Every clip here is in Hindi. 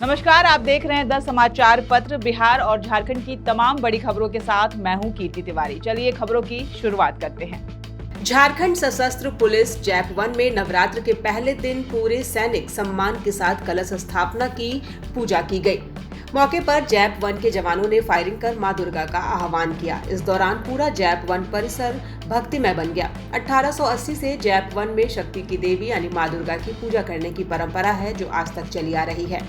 नमस्कार, आप देख रहे हैं 10 समाचार पत्र। बिहार और झारखंड की तमाम बड़ी खबरों के साथ मैं हूं कीर्ति तिवारी। चलिए खबरों की शुरुआत करते हैं। झारखंड सशस्त्र पुलिस जैप 1 में नवरात्र के पहले दिन पूरे सैनिक सम्मान के साथ कलश स्थापना की पूजा की गई। मौके पर जैप 1 के जवानों ने फायरिंग कर मां दुर्गा का आह्वान किया। इस दौरान पूरा जैप 1 परिसर भक्तिमय बन गया। 1880 से जैप 1 में शक्ति की देवी यानी मां दुर्गा की पूजा करने की परंपरा है, जो आज तक चली आ रही है।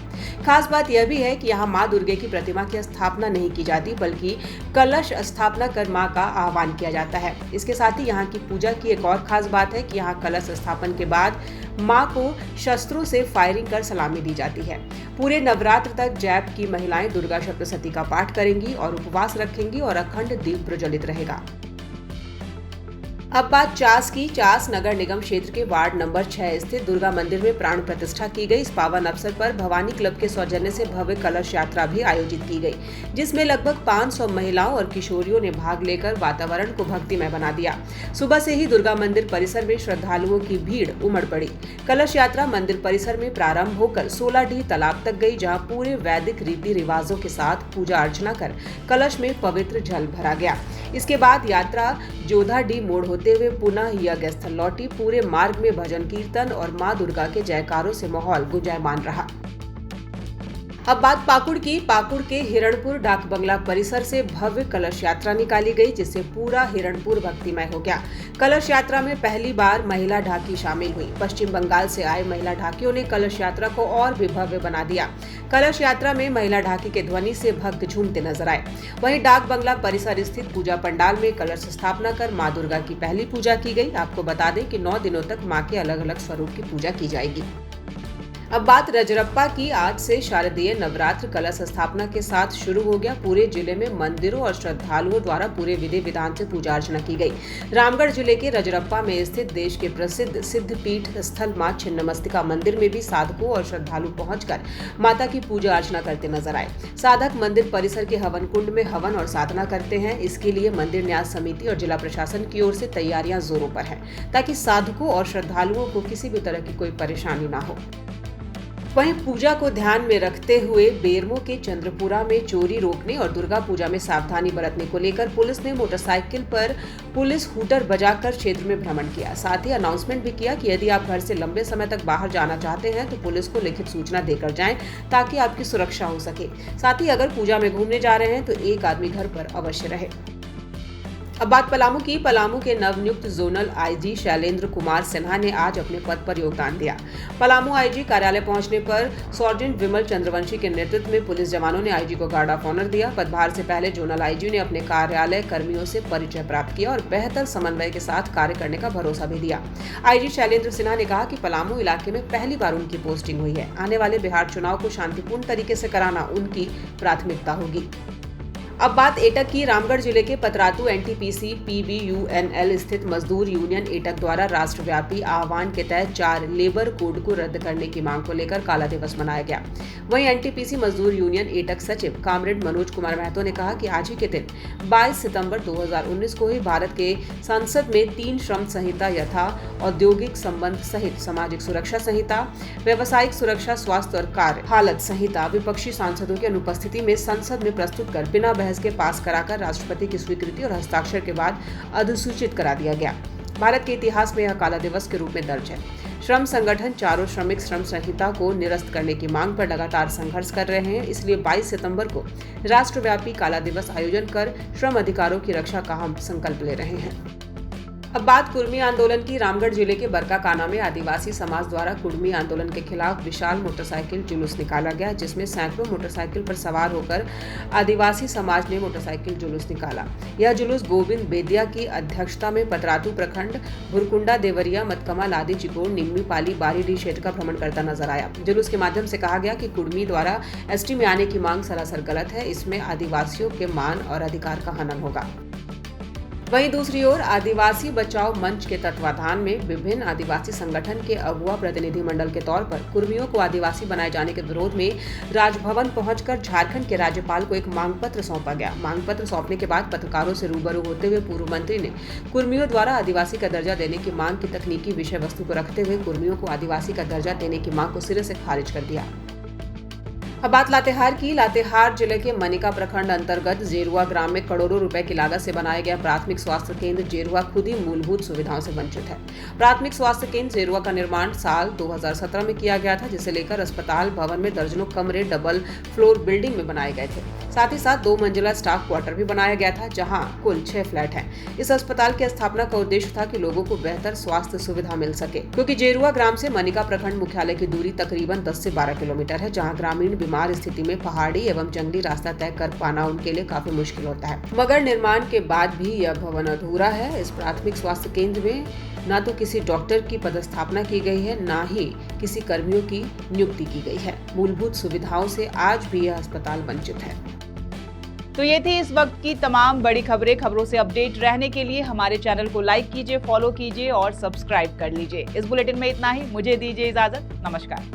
खास बात यह भी है कि यहाँ मां दुर्गा की प्रतिमा की स्थापना नहीं की जाती, बल्कि कलश स्थापना कर मां का आह्वान किया जाता है। इसके साथ ही यहाँ की पूजा की एक और खास बात है कि यहाँ कलश स्थापन के बाद मां को शस्त्रों से फायरिंग कर सलामी दी जाती है। पूरे नवरात्र तक जैप की महिलाएं दुर्गा सप्तशती का पाठ करेंगी और उपवास रखेंगी और अखंड दीप प्रज्वलित रहेगा। अब बात चास की। चास नगर निगम क्षेत्र के वार्ड नंबर 6 स्थित दुर्गा मंदिर में प्राण प्रतिष्ठा की गई। इस पावन अवसर पर भवानी क्लब के सौजन्य से भव्य कलश यात्रा भी आयोजित की गई, जिसमें लगभग 500 महिलाओं और किशोरियों ने भाग लेकर वातावरण को भक्तिमय बना दिया। सुबह से ही दुर्गा मंदिर परिसर में श्रद्धालुओं की भीड़ उमड़ पड़ी। कलश यात्रा मंदिर परिसर में प्रारंभ होकर 16 तालाब तक गई, जहाँ पूरे वैदिक रीति रिवाजों के साथ पूजा अर्चना कर कलश में पवित्र जल भरा गया। इसके बाद यात्रा जोधाडीह मोड़ होते हुए पुनः यज्ञ स्थल लौटी। पूरे मार्ग में भजन कीर्तन और मां दुर्गा के जयकारों से माहौल गुंजायमान रहा। अब बात पाकुड़ की। पाकुड़ के हिरणपुर डाक बंगला परिसर से भव्य कलश यात्रा निकाली गई, जिससे पूरा हिरणपुर भक्तिमय हो गया। कलश यात्रा में पहली बार महिला ढाकी शामिल हुई। पश्चिम बंगाल से आए महिला ढाकियों ने कलश यात्रा को और भी भव्य बना दिया। कलश यात्रा में महिला ढाकी के ध्वनि से भक्त झूमते नजर आए। वहीं डाक बंगला परिसर स्थित पूजा पंडाल में कलश स्थापना कर मां दुर्गा की पहली पूजा की गई। आपको बता दें कि 9 दिनों तक मां के अलग अलग स्वरूप की पूजा की जाएगी। अब बात रजरप्पा की। आज से शारदीय नवरात्र कलश स्थापना के साथ शुरू हो गया। पूरे जिले में मंदिरों और श्रद्धालुओं द्वारा पूरे विधि विधान से पूजा अर्चना की गई। रामगढ़ जिले के रजरप्पा में स्थित देश के प्रसिद्ध सिद्धपीठ स्थल मां छिन्नमस्तिका मंदिर में भी साधकों और श्रद्धालु पहुंचकर माता की पूजा अर्चना करते नजर आए। साधक मंदिर परिसर के हवन कुंड में हवन और साधना करते हैं। इसके लिए मंदिर न्यास समिति और जिला प्रशासन की ओर से तैयारियां जोरों पर है, ताकि साधकों और श्रद्धालुओं को किसी भी तरह की कोई परेशानी न हो। वहीं पूजा को ध्यान में रखते हुए बेरमो के चंद्रपुरा में चोरी रोकने और दुर्गा पूजा में सावधानी बरतने को लेकर पुलिस ने मोटरसाइकिल पर पुलिस हूटर बजाकर क्षेत्र में भ्रमण किया। साथ ही अनाउंसमेंट भी किया कि यदि आप घर से लंबे समय तक बाहर जाना चाहते हैं तो पुलिस को लिखित सूचना देकर जाएं, ताकि आपकी सुरक्षा हो सके। साथ ही अगर पूजा में घूमने जा रहे हैं तो एक आदमी घर पर अवश्य रहे। अब बात पलामू की। पलामू के नवनियुक्त जोनल आईजी शैलेंद्र कुमार सिन्हा ने आज अपने पद पर योगदान दिया। पलामू आईजी कार्यालय पहुंचने पर सर्जेंट विमल चंद्रवंशी के नेतृत्व में पुलिस जवानों ने आईजी को गार्ड ऑफ ऑनर दिया। पदभार से पहले जोनल आईजी ने अपने कार्यालय कर्मियों से परिचय प्राप्त किया और बेहतर समन्वय के साथ कार्य करने का भरोसा भी दिया। आईजी शैलेंद्र सिन्हा ने कहा कि पलामू इलाके में पहली बार उनकी पोस्टिंग हुई है। आने वाले बिहार चुनाव को शांतिपूर्ण तरीके से कराना उनकी प्राथमिकता होगी। अब बात एटक की। रामगढ़ जिले के पतरातू एनटीपीसी पीबीयूएनएल स्थित मजदूर यूनियन एटक द्वारा राष्ट्रव्यापी आह्वान के तहत 4 लेबर कोड को रद्द करने की मांग को लेकर काला दिवस मनाया गया। वहीं एनटीपीसी मजदूर यूनियन एटक सचिव कामरेड मनोज कुमार महतो ने कहा कि आज ही के दिन 22 सितंबर 2019 को ही भारत के संसद में 3 श्रम संहिता यथा औद्योगिक संबंध सहित सामाजिक सुरक्षा संहिता, व्यावसायिक सुरक्षा, स्वास्थ्य और कार्य हालत संहिता विपक्षी सांसदों की अनुपस्थिति में संसद में प्रस्तुत कर बिना बहस के पास कराकर राष्ट्रपति की स्वीकृति और हस्ताक्षर के बाद अधिसूचित करा दिया गया। भारत के इतिहास में यह काला दिवस के रूप में दर्ज है। श्रम संगठन चारों श्रमिक श्रम संहिता को निरस्त करने की मांग पर लगातार संघर्ष कर रहे हैं। इसलिए 22 सितंबर को राष्ट्रव्यापी काला दिवस आयोजन कर श्रम अधिकारों की रक्षा का हम संकल्प ले रहे हैं। अब बात कुर्मी आंदोलन की। रामगढ़ जिले के बरकाकाना में आदिवासी समाज द्वारा कुर्मी आंदोलन के खिलाफ विशाल मोटरसाइकिल जुलूस निकाला गया, जिसमें सैकड़ों मोटरसाइकिल पर सवार होकर आदिवासी समाज ने मोटरसाइकिल जुलूस निकाला। यह जुलूस गोविंद बेदिया की अध्यक्षता में पतरातू प्रखंड भुरकुंडा, देवरिया, मतकमा, लादी, चिकोड़, निम्मी, पाली, बारीडीह क्षेत्र का भ्रमण करता नजर आया। जुलूस के माध्यम से कहा गया कि कुर्मी द्वारा एसटी में आने की मांग सरासर गलत है। इसमें आदिवासियों के मान और अधिकार का हनन होगा। वहीं दूसरी ओर आदिवासी बचाओ मंच के तत्वाधान में विभिन्न आदिवासी संगठन के अगुवा प्रतिनिधि मंडल के तौर पर कुर्मियों को आदिवासी बनाए जाने के विरोध में राजभवन पहुंचकर झारखंड के राज्यपाल को एक मांग पत्र सौंपा गया। मांग पत्र सौंपने के बाद पत्रकारों से रूबरू होते हुए पूर्व मंत्री ने कुर्मियों द्वारा आदिवासी का दर्जा देने की मांग की तकनीकी विषय वस्तु को रखते हुए कुर्मियों को आदिवासी का दर्जा देने की मांग को सिरे से खारिज कर दिया। अब बात लातेहार की। लातेहार जिले के मनिका प्रखंड अंतर्गत जेरुआ ग्राम में करोड़ों रुपए की लागत से बनाया गया प्राथमिक स्वास्थ्य केंद्र जेरुआ खुद ही मूलभूत सुविधाओं से वंचित है। प्राथमिक स्वास्थ्य केंद्र जेरुआ का निर्माण साल 2017 में किया गया था, जिसे लेकर अस्पताल भवन में दर्जनों कमरे डबल फ्लोर बिल्डिंग में बनाए गए थे। साथ ही साथ 2 मंजिला स्टाफ क्वार्टर भी बनाया गया था, जहां कुल 6 फ्लैट हैं। इस अस्पताल की स्थापना का उद्देश्य था कि लोगों को बेहतर स्वास्थ्य सुविधा मिल सके, क्योंकि जेरुआ ग्राम से मनिका प्रखंड मुख्यालय की दूरी तकरीबन 10 से 12 किलोमीटर है, जहां ग्रामीण बीमार स्थिति में पहाड़ी एवं जंगली रास्ता तय कर पाना उनके लिए काफी मुश्किल होता है। मगर निर्माण के बाद भी यह भवन अधूरा है। इस प्राथमिक स्वास्थ्य केंद्र में न तो किसी डॉक्टर की पदस्थापना की गई है, न ही किसी कर्मियों की नियुक्ति की गई है। मूलभूत सुविधाओं से आज भी यह अस्पताल वंचित है। तो ये थी इस वक्त की तमाम बड़ी खबरें। खबरों से अपडेट रहने के लिए हमारे चैनल को लाइक कीजिए, फॉलो कीजिए और सब्सक्राइब कर लीजिए। इस बुलेटिन में इतना ही। मुझे दीजिए इजाजत। नमस्कार।